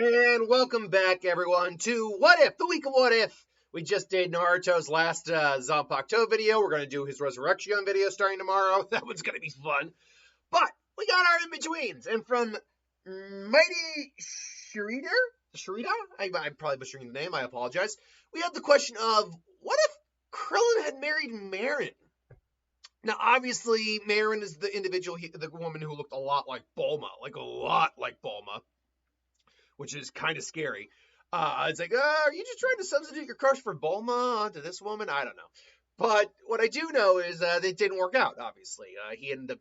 And welcome back, everyone, to What If, the week of What If. We just did Naruto's last Zanpakuto video. We're going to do his Resurrection video starting tomorrow. That one's going to be fun. But we got our in-betweens. And from Mighty Sharita? I'm probably butchering the name. I apologize. We have the question of, what if Krillin had married Maron? Now, obviously, Maron is the individual, the woman who looked a lot like Bulma. Like, a lot like Bulma. Which is kind of scary. It's like, are you just trying to substitute your crush for Bulma onto this woman? I don't know. But what I do know is that it didn't work out, obviously. He ended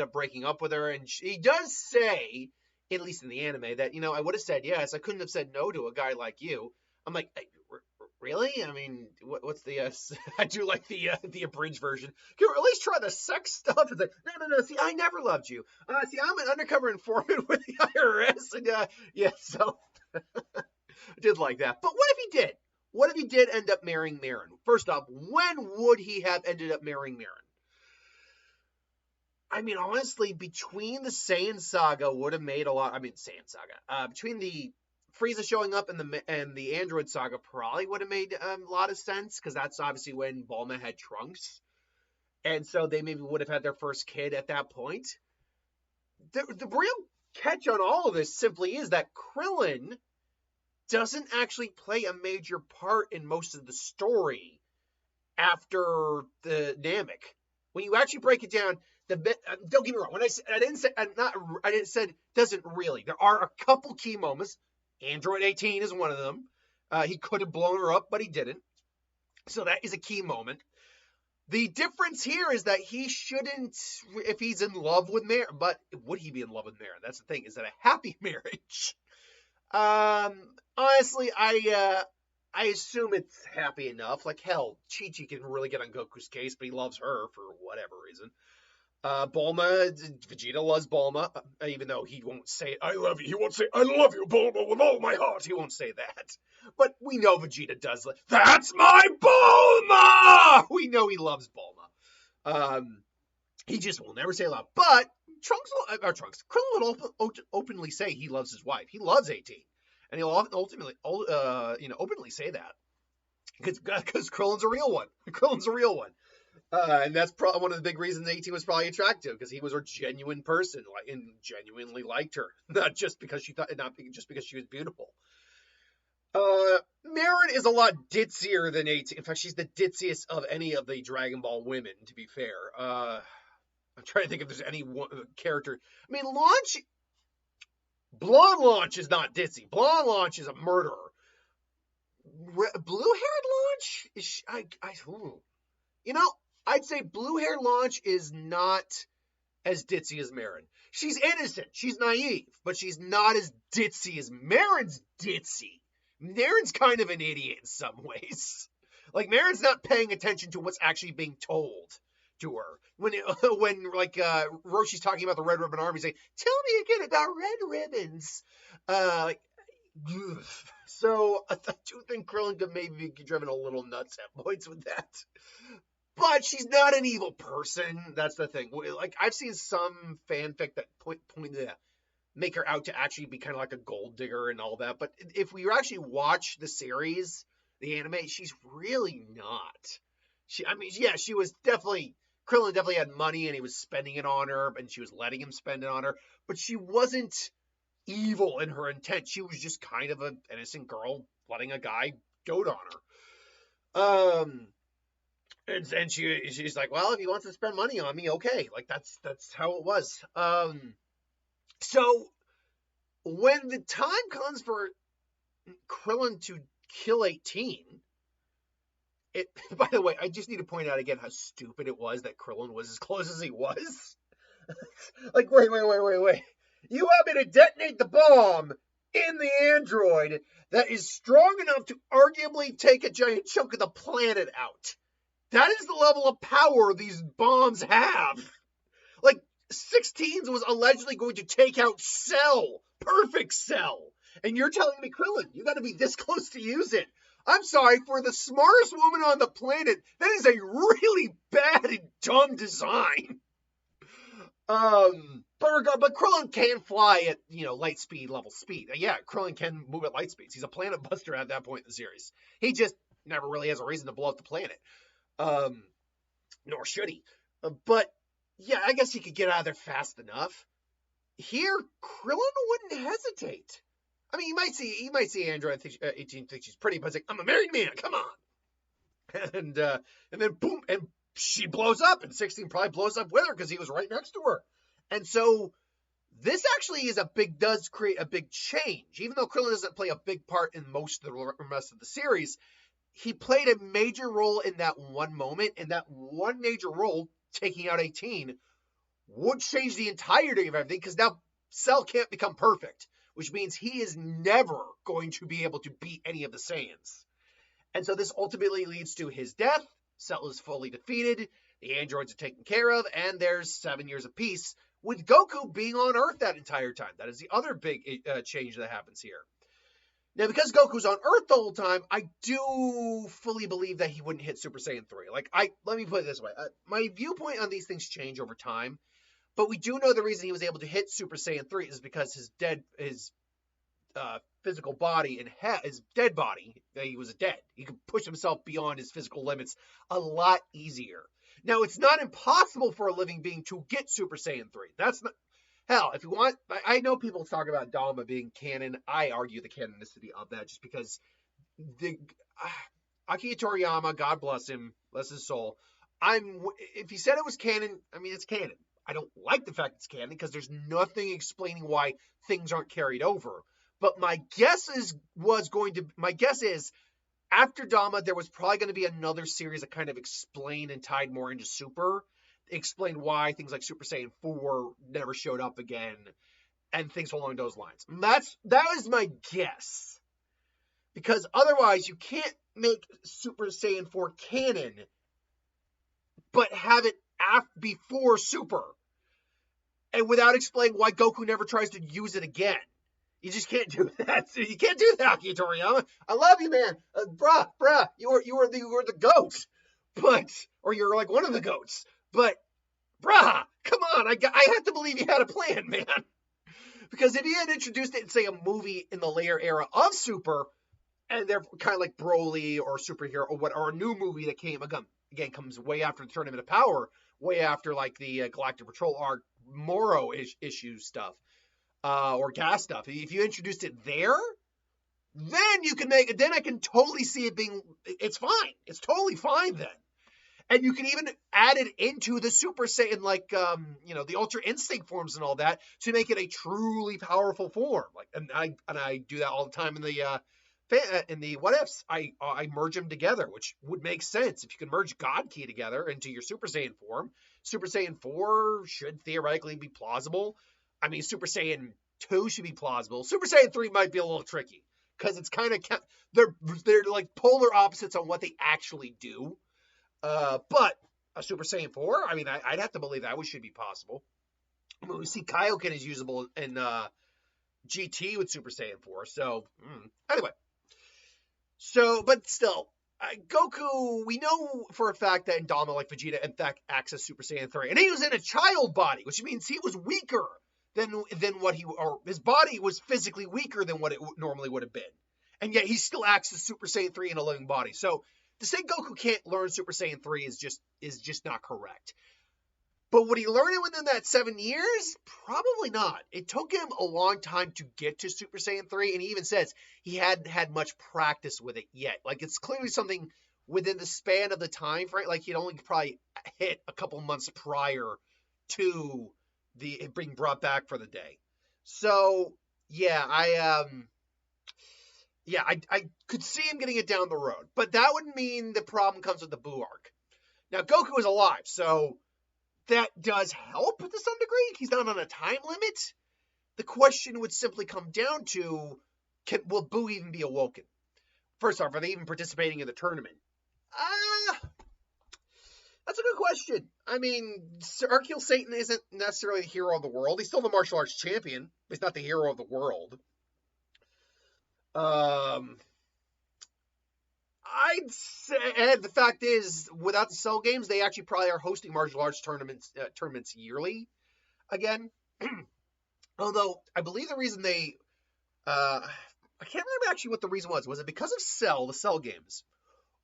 up breaking up with her, and he does say, at least in the anime, that, I would have said yes. I couldn't have said no to a guy like you. I'm like, really? I mean, what's the, I do like the abridged version. Can you at least try the sex stuff? It's like, no, see, I never loved you. See, I'm an undercover informant with the IRS, and, yeah, so, I did like that. But what if he did? What if he did end up marrying Maron? First off, when would he have ended up marrying Maron? I mean, honestly, between the Saiyan saga would have made a lot, Saiyan saga, between the Frieza showing up and the Android saga probably would have made a lot of sense, because that's obviously when Bulma had Trunks, and so they maybe would have had their first kid at that point. The real catch on all of this simply is that Krillin doesn't actually play a major part in most of the story after the Namek. When you actually break it down, don't get me wrong. When I didn't say doesn't really. There are a couple key moments. Android 18 is one of them. He could have blown her up, but he didn't. So that is a key moment. The difference here is that he shouldn't, if he's in love with Maron, but would he be in love with Maron? That's the thing. Is that a happy marriage? Honestly, I assume it's happy enough. Like, hell, Chi-Chi can really get on Goku's case, but he loves her for whatever reason. Vegeta loves Bulma, even though he won't say, I love you. He won't say, I love you, Bulma, with all my heart. He won't say that. But we know Vegeta does. That's my Bulma! We know he loves Bulma. He just will never say it loud. But Krillin will openly say he loves his wife. He loves 18. And he'll ultimately, openly say that. Because Krillin's a real one. Krillin's a real one. And that's probably one of the big reasons 18 was probably attractive, because he was a genuine person, and genuinely liked her, not just because she was beautiful. Maron is a lot ditzier than 18. In fact, she's the ditziest of any of the Dragon Ball women, to be fair. I'm trying to think if there's any one character. I mean, Blonde Launch is not ditzy. Blonde Launch is a murderer. Blue-haired Launch? I'd say blue-haired Launch is not as ditzy as Maron. She's innocent. She's naive. But she's not as ditzy as Maron's ditzy. Maron's kind of an idiot in some ways. Like, Maron's not paying attention to what's actually being told to her. When Roshi's talking about the Red Ribbon Army, saying, tell me again about red ribbons. So I do think Krillin could maybe be driven a little nuts at points with that. But she's not an evil person. That's the thing. Like, I've seen some fanfic that make her out to actually be kind of like a gold digger and all that. But if we actually watch the series, the anime, she's really not. She was definitely, Krillin definitely had money and he was spending it on her, and she was letting him spend it on her. But she wasn't evil in her intent. She was just kind of an innocent girl letting a guy dote on her. And she's like, well, if he wants to spend money on me, okay. Like, that's how it was. So when the time comes for Krillin to kill 18, by the way, I just need to point out again how stupid it was that Krillin was as close as he was. Like, wait. You want me to detonate the bomb in the android that is strong enough to arguably take a giant chunk of the planet out. That is the level of power these bombs have. Like, 16s was allegedly going to take out Cell. Perfect Cell. And you're telling me, Krillin, you got to be this close to use it. I'm sorry, for the smartest woman on the planet, that is a really bad and dumb design. But Krillin can fly at, light speed level speed. Yeah, Krillin can move at light speeds. He's a planet buster at that point in the series. He just never really has a reason to blow up the planet. Nor should he. But yeah, I guess he could get out of there fast enough. Here, Krillin wouldn't hesitate. I mean, he might see Android 18 think she's pretty, but it's like, I'm a married man, come on. And then boom, and she blows up, and 16 probably blows up with her because he was right next to her. And so this actually does create a big change. Even though Krillin doesn't play a big part in most of the rest of the series, he played a major role in that one moment, and that one major role, taking out 18, would change the entirety of everything, because now Cell can't become perfect, which means he is never going to be able to beat any of the Saiyans. And so this ultimately leads to his death. Cell is fully defeated, the androids are taken care of, and there's 7 years of peace, with Goku being on Earth that entire time. That is the other big change that happens here. Now, because Goku's on Earth the whole time, I do fully believe that he wouldn't hit Super Saiyan 3. Let me put it this way. My viewpoint on these things change over time, but we do know the reason he was able to hit Super Saiyan 3 is because his physical body and his dead body, he was dead. He could push himself beyond his physical limits a lot easier. Now, it's not impossible for a living being to get Super Saiyan 3. That's not... Hell, if you want... I know people talk about Dama being canon. I argue the canonicity of that just because... Akira Toriyama, God bless him, bless his soul. If he said it was canon, I mean, it's canon. I don't like the fact it's canon because there's nothing explaining why things aren't carried over. But my guess is after Dama, there was probably going to be another series that kind of explained and tied more into Super, explained why things like Super Saiyan 4 never showed up again, and things along those lines. That is my guess. Because otherwise, you can't make Super Saiyan 4 canon, but have it before Super, and without explaining why Goku never tries to use it again. You just can't do that. You can't do that, Akira Toriyama. I love you, man. Bruh, you were the goat. Or you're like one of the goats. But, bruh, come on. I have to believe you had a plan, man. Because if you had introduced it in, say, a movie in the later era of Super, and they're kind of like Broly or Superhero or a new movie that comes way after the Tournament of Power, way after like the Galactic Patrol arc, Moro issue stuff. Or gas stuff. If you introduced it there, then you can then I can totally see it being, it's fine. It's totally fine then. And you can even add it into the Super Saiyan, like, the Ultra Instinct forms and all that to make it a truly powerful form. And I do that all the time in the What Ifs. I merge them together, which would make sense. If you can merge God Ki together into your Super Saiyan form, Super Saiyan 4 should theoretically be plausible. I mean, Super Saiyan 2 should be plausible. Super Saiyan 3 might be a little tricky because it's kind of they're like polar opposites on what they actually do. But a Super Saiyan 4, I mean, I'd have to believe that should be possible. I mean, we see Kaioken is usable in GT with Super Saiyan 4. So anyway, but still. Goku, we know for a fact that in Dama, like Vegeta, in fact, accessed Super Saiyan 3. And he was in a child body, which means he was weaker than his body was physically weaker than what it normally would have been. And yet he still accessed Super Saiyan 3 in a living body. So to say Goku can't learn Super Saiyan 3 is just not correct. But would he learn it within that 7 years? Probably not. It took him a long time to get to Super Saiyan 3, and he even says he hadn't had much practice with it yet. Like, it's clearly something within the span of the time frame. Like, he'd only probably hit a couple months prior to being brought back for the day. So, yeah, I could see him getting it down the road. But that would mean the problem comes with the Buu arc. Now, Goku is alive, so that does help to some degree. He's not on a time limit. The question would simply come down to, will Buu even be awoken? First off, are they even participating in the tournament? That's a good question. I mean, Archangel Satan isn't necessarily the hero of the world. He's still the martial arts champion. He's not the hero of the world. I'd say, and the fact is, without the Cell games, they actually probably are hosting martial arts tournaments yearly again. Although I believe the reason they, I can't remember actually what the reason was. Was it because of Cell, the Cell games,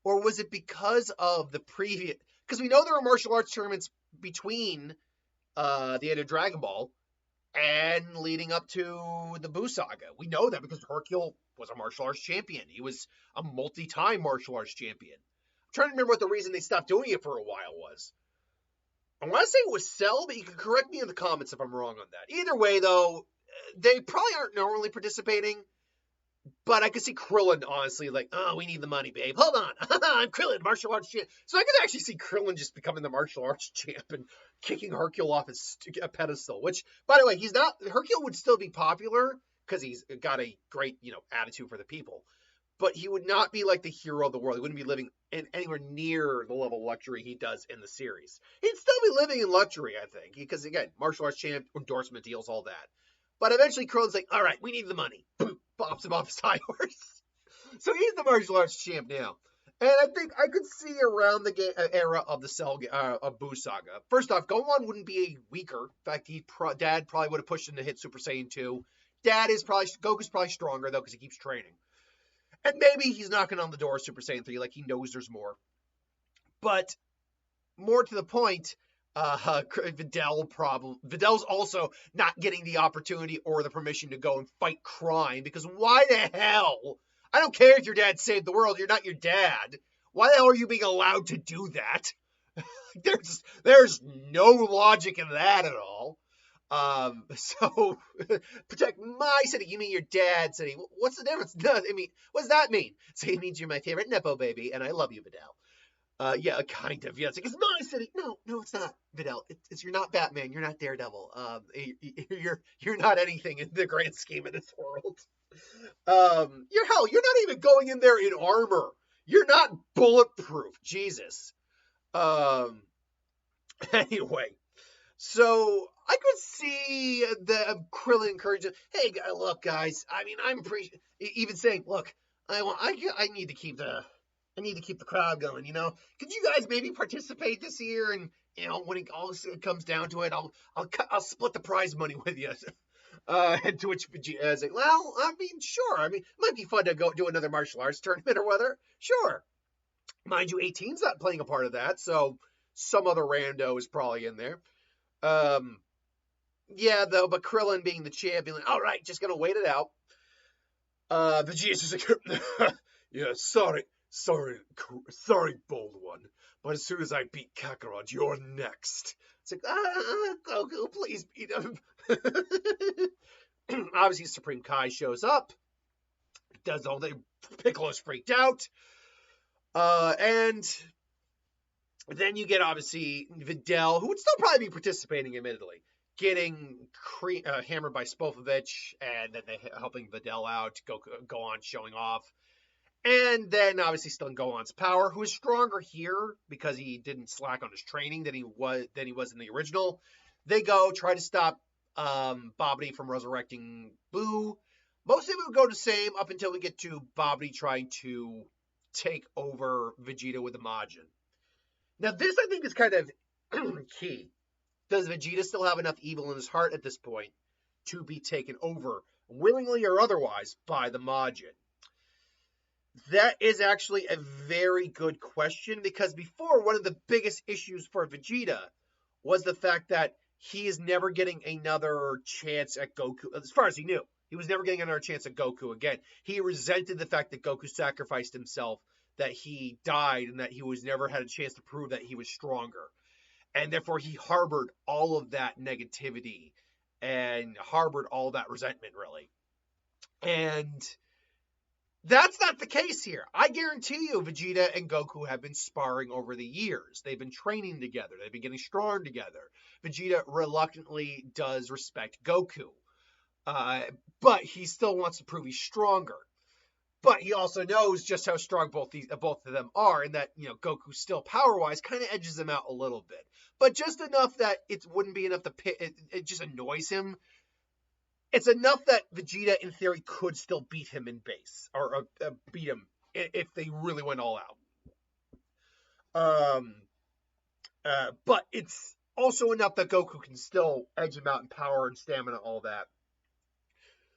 or was it because of the previous? Because we know there are martial arts tournaments between the end of Dragon Ball and leading up to the Buu saga. We know that because Hercule was a martial arts champion. He was a multi-time martial arts champion. I'm trying to remember what the reason they stopped doing it for a while was. I want to say it was Cell, but you can correct me in the comments if I'm wrong on that. Either way, though, they probably aren't normally participating. But I could see Krillin, honestly, like, oh, we need the money, babe. Hold on. I'm Krillin, martial arts champ. So I could actually see Krillin just becoming the martial arts champ and kicking Hercule off his pedestal. Which, by the way, he's not. Hercule would still be popular because he's got a great, attitude for the people. But he would not be like the hero of the world. He wouldn't be living anywhere near the level of luxury he does in the series. He'd still be living in luxury, I think. Because, again, martial arts champ, endorsement deals, all that. But eventually Krillin's like, all right, we need the money. Boom, pops him off his high horse. So he's the martial arts champ now. And I think I could see around the era of the Cell of Buu saga. First off, Gohan wouldn't be weaker. In fact, Dad probably would have pushed him to hit Super Saiyan 2. Goku's probably stronger, though, because he keeps training. And maybe he's knocking on the door of Super Saiyan 3, like he knows there's more. But more to the point, Videl's also not getting the opportunity or the permission to go and fight crime, because why the hell? I don't care if your dad saved the world, you're not your dad. Why the hell are you being allowed to do that? There's no logic in that at all. So protect my city. You mean your dad's city? What's the difference? No, I mean, what does that mean? So it means you're my favorite Nepo baby, and I love you, Videl. Yeah, kind of. Yeah, it's like, it's my city. No, it's not, Videl. You're not Batman. You're not Daredevil. You're not anything in the grand scheme of this world. You're not even going in there in armor. You're not bulletproof. Jesus. Anyway, so I could see the Krillin encouraging, hey, look, guys. I mean, I'm even saying, look, I need to keep the crowd going, Could you guys maybe participate this year? And, when it all comes down to it, I'll split the prize money with you. And to which Vegeta's like, well, I mean, sure. I mean, it might be fun to go do another martial arts tournament or whether. Sure. Mind you, 18's not playing a part of that, so some other rando is probably in there. Yeah, though, but Krillin being the champion, like, all right, just gonna wait it out. Vegeta's just like, yeah, sorry, bold one. But as soon as I beat Kakarot, you're next. It's like, Goku, please beat him. Obviously, Supreme Kai shows up. Does all the Piccolo's freaked out. And then you get, obviously, Videl, who would still probably be participating, admittedly, getting hammered by Spopovich, and then they helping Videl out, go on showing off. And then, obviously, still in Gohan's power, who is stronger here because he didn't slack on his training than he was in the original. They go try to stop Babidi from resurrecting Buu. Most of it would go the same up until we get to Babidi trying to take over Vegeta with the Majin. Now, this, I think, is kind of key. Does Vegeta still have enough evil in his heart at this point to be taken over, willingly or otherwise, by the Majin? That is actually a very good question, because before, one of the biggest issues for Vegeta was the fact that he is never getting another chance at Goku. As far as he knew, he was never getting another chance at Goku again. He resented the fact that Goku sacrificed himself, that he died, and that he was never had a chance to prove that he was stronger. And therefore, he harbored all of that negativity and harbored all that resentment, really. And that's not the case here. I guarantee you Vegeta and Goku have been sparring over the years. They've been training together. They've been getting strong together. Vegeta reluctantly does respect Goku. But he still wants to prove he's stronger. But he also knows just how strong both of them are, and that, Goku still power-wise kind of edges him out a little bit. But just enough that it wouldn't be enough to it just annoys him. It's enough that Vegeta, in theory, could still beat him in base, or beat him if they really went all out. But it's also enough that Goku can still edge him out in power and stamina, all that.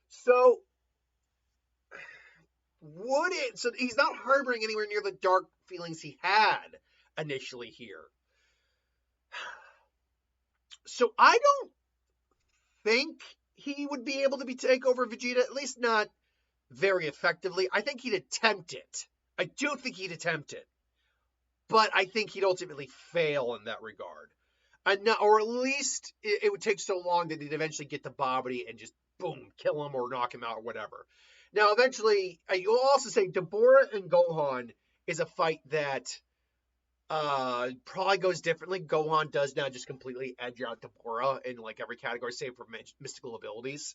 So so he's not harboring anywhere near the dark feelings he had initially here. So I don't think he would be able to take over Vegeta, at least not very effectively. I think he'd attempt it. I do think he'd attempt it. But I think he'd ultimately fail in that regard. Or at least it would take so long that he'd eventually get to Babidi and just, boom, kill him or knock him out or whatever. Now, eventually, you'll also say Deborah and Gohan is a fight that probably goes differently. Gohan does now just completely edge out Deborah in like every category, save for mystical abilities.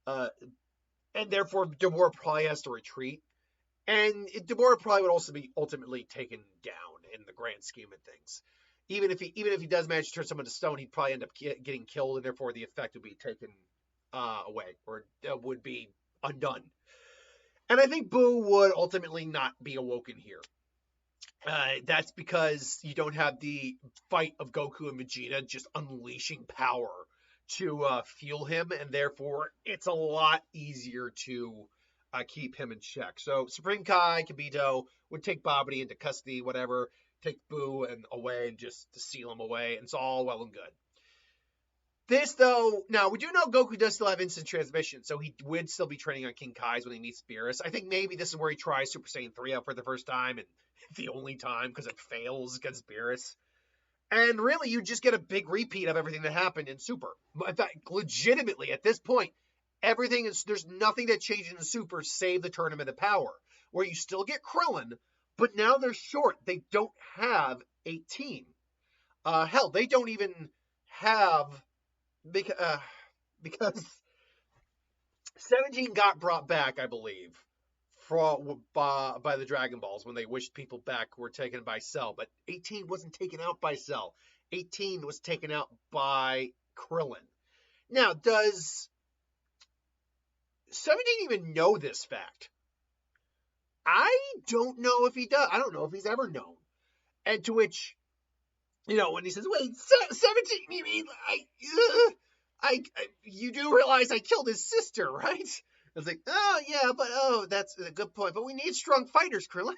And therefore, Deborah probably has to retreat. And Deborah probably would also be ultimately taken down in the grand scheme of things. Even if he does manage to turn someone to stone, he'd probably end up getting killed, and therefore the effect would be taken away, or would be undone. And I think Boo would ultimately not be awoken here. That's because you don't have the fight of Goku and Vegeta just unleashing power to fuel him, and therefore it's a lot easier to keep him in check. So Supreme Kai, Kibito would take Babidi into custody, whatever, take Boo and away and just to seal him away, and it's all well and good. This, though, now we do know Goku does still have instant transmission, so he would still be training on King Kai's when he meets Beerus. I think maybe this is where he tries Super Saiyan 3 out for the first time, and the only time, because it fails against Beerus. And really, you just get a big repeat of everything that happened in Super. In fact, legitimately, at this point, there's nothing that changes in Super save the Tournament of Power, where you still get Krillin, but now they're short. They don't have 18. Hell, they don't even have, because 17 got brought back, I believe, by the Dragon Balls when they wished people back were taken by Cell, but 18 wasn't taken out by Cell. 18 was taken out by Krillin. Now, does 17 even know this fact? I don't know if he does. I don't know if he's ever known. And to which, when he says, wait, 17, you mean, you do realize I killed his sister, right? I was like, oh, yeah, but, that's a good point. But we need strong fighters, Krillin.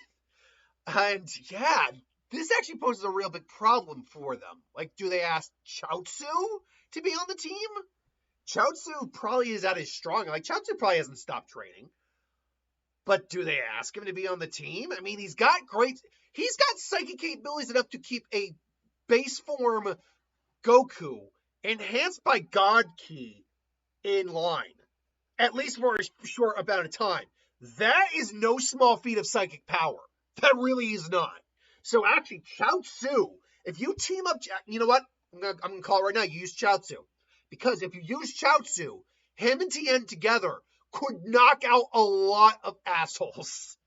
And, yeah, this actually poses a real big problem for them. Like, do they ask Chaozu to be on the team? Chaozu probably is at his strong. Like, Chaozu probably hasn't stopped training. But do they ask him to be on the team? I mean, he's got psychic capabilities enough to keep a base form Goku enhanced by God Ki in line, at least for a short amount of time. That is no small feat of psychic power. That really is not. So actually, Chaozu, if you team up, you know what? I'm going to call it right now. You use Chaozu. Because if you use Chaozu, him and Tien together could knock out a lot of assholes.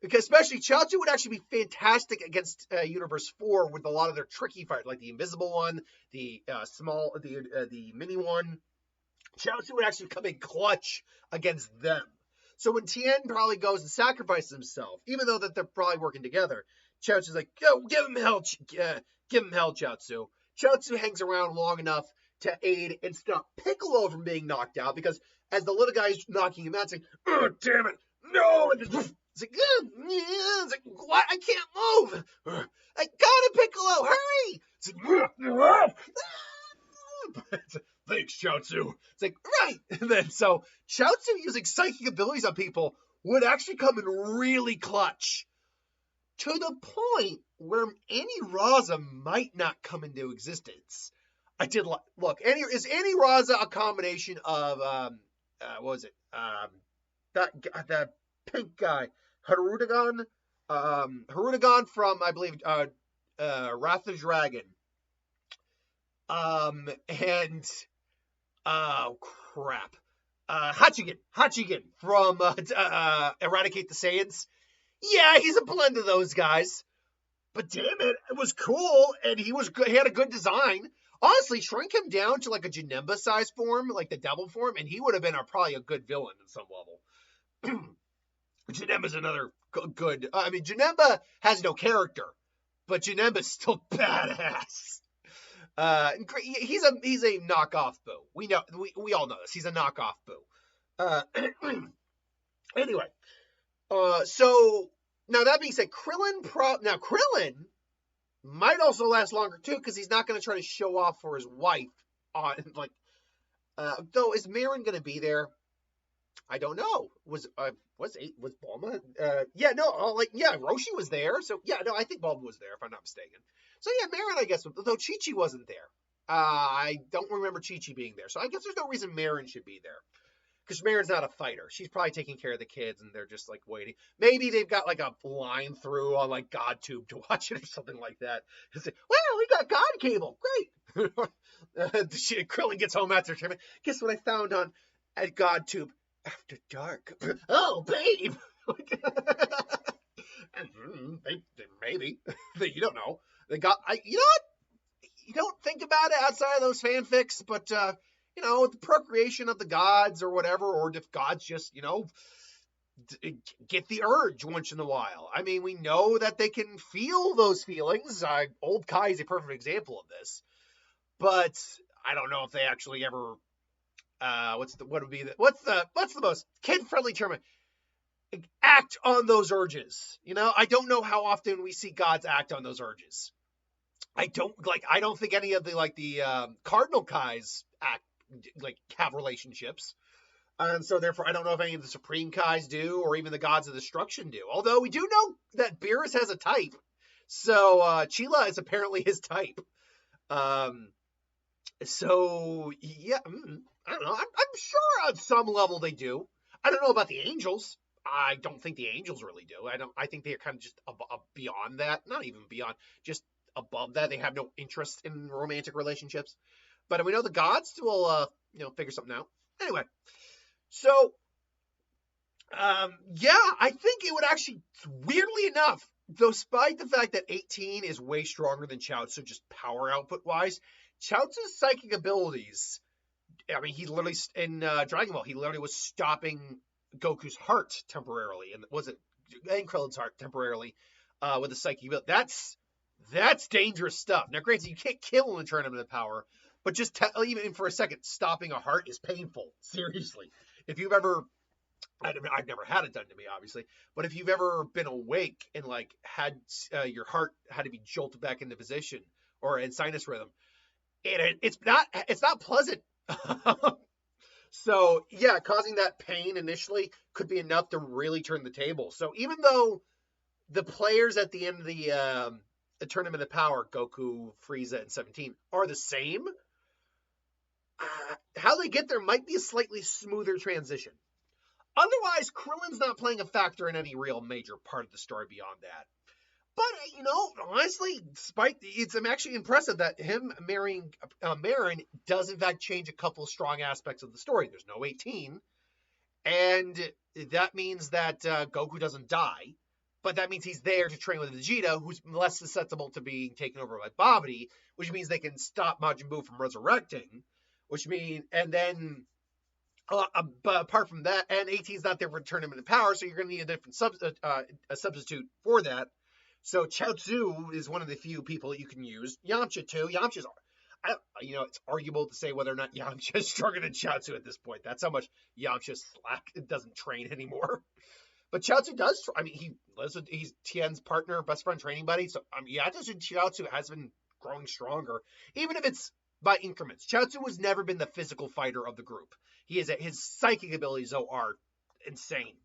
Because especially Chaozu would actually be fantastic against Universe 4 with a lot of their tricky fights, like the invisible one, the mini one. Chaozu would actually come in clutch against them. So when Tien probably goes and sacrifices himself, even though that they're probably working together, Chaozu's like, "Go, give him hell, Chaozu." Chaozu hangs around long enough to aid and stop Piccolo from being knocked out, because as the little guy's knocking him out, it's like, "Oh, damn it, no!" And it's like, "What? I can't move! I got it, Piccolo! Hurry!" It's like, "Thanks, Chaozu." It's like, right! And then, so, Chaozu using psychic abilities on people would actually come in really clutch. To the point where Annie Raza might not come into existence. I did look. Is Annie Raza a combination of what was it? That pink guy, Harudagon from, I believe, Wrath of the Dragon. And oh crap, Hachigen from Eradicate the Saiyans. Yeah, he's a blend of those guys. But damn it was cool, and he had a good design. Honestly, shrink him down to like a Janemba size form, like the devil form, and he would have been probably a good villain at some level. Janemba's another good. I mean, Janemba has no character, but Janemba's still badass. He's a knockoff Boo. We all know this. He's a knockoff Boo. Uh, anyway, so now that being said, Krillin might also last longer too because he's not going to try to show off for his wife on like. Though is Maron going to be there? I don't know. Was Bulma? Roshi was there. So yeah, no, I think Bulma was there if I'm not mistaken. So yeah, Maron, I guess, though Chi-Chi wasn't there. I don't remember Chi-Chi being there. So I guess there's no reason Maron should be there. Because Maron's not a fighter. She's probably taking care of the kids and they're just like waiting. Maybe they've got like a line through on like GodTube to watch it or something like that. Say, well, we got God cable. Great. Krillin gets home after tournament. Guess what I found at GodTube? After dark. Oh, babe. Maybe. You don't know. You know what? You don't think about it outside of those fanfics, but the procreation of the gods or whatever, or if gods just, get the urge once in a while. I mean, we know that they can feel those feelings. Old Kai is a perfect example of this. But I don't know if they actually ever what's the most kid-friendly term? Act on those urges. I don't know how often we see gods act on those urges. I don't think any of the Cardinal Kais have relationships. And so therefore I don't know if any of the Supreme Kais do or even the Gods of Destruction do. Although we do know that Beerus has a type. So Chila is apparently his type. So yeah, I don't know. I'm sure on some level they do. I don't know about the angels. I don't think the angels really do. I think they're kind of just beyond that. Not even beyond, just above that. They have no interest in romantic relationships. But we know the gods will, figure something out. Anyway, so, I think it would actually, weirdly enough, despite the fact that 18 is way stronger than Chaozu, just power output wise, Chaozu's psychic abilities, I mean, he literally, in Dragon Ball, he literally was stopping Goku's heart temporarily, and Krillin's heart temporarily, with a psychic ability. That's dangerous stuff. Now, granted, you can't kill in a tournament of power, but just even for a second, stopping a heart is painful. Seriously. If you've ever, I've never had it done to me, obviously, but if you've ever been awake and had your heart had to be jolted back into position or in sinus rhythm, it's not pleasant. So yeah, causing that pain initially could be enough to really turn the table. So even though the players at the end of the Tournament of Power, Goku, Frieza, and 17, are the same, how they get there might be a slightly smoother transition. Otherwise, Krillin's not playing a factor in any real major part of the story beyond that. But, honestly, I'm actually impressive that him marrying Maron does in fact change a couple of strong aspects of the story. There's no 18, and that means that Goku doesn't die. But that means he's there to train with Vegeta, who's less susceptible to being taken over by Babidi, which means they can stop Majin Buu from resurrecting, and then, but apart from that, and 18's not there for Tournament of Power, so you're going to need a different substitute for that. So Chaozu is one of the few people that you can use. Yamcha too. Yamcha's, it's arguable to say whether or not Yamcha is stronger than Chaozu at this point. That's how much Yamcha doesn't train anymore. But Chaozu does. He's Tien's partner, best friend, training buddy. So Chaozu has been growing stronger, even if it's by increments. Chaozu has never been the physical fighter of the group. His psychic abilities though are insane.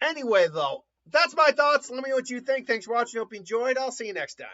Anyway, though, that's my thoughts. Let me know what you think. Thanks for watching. Hope you enjoyed. I'll see you next time.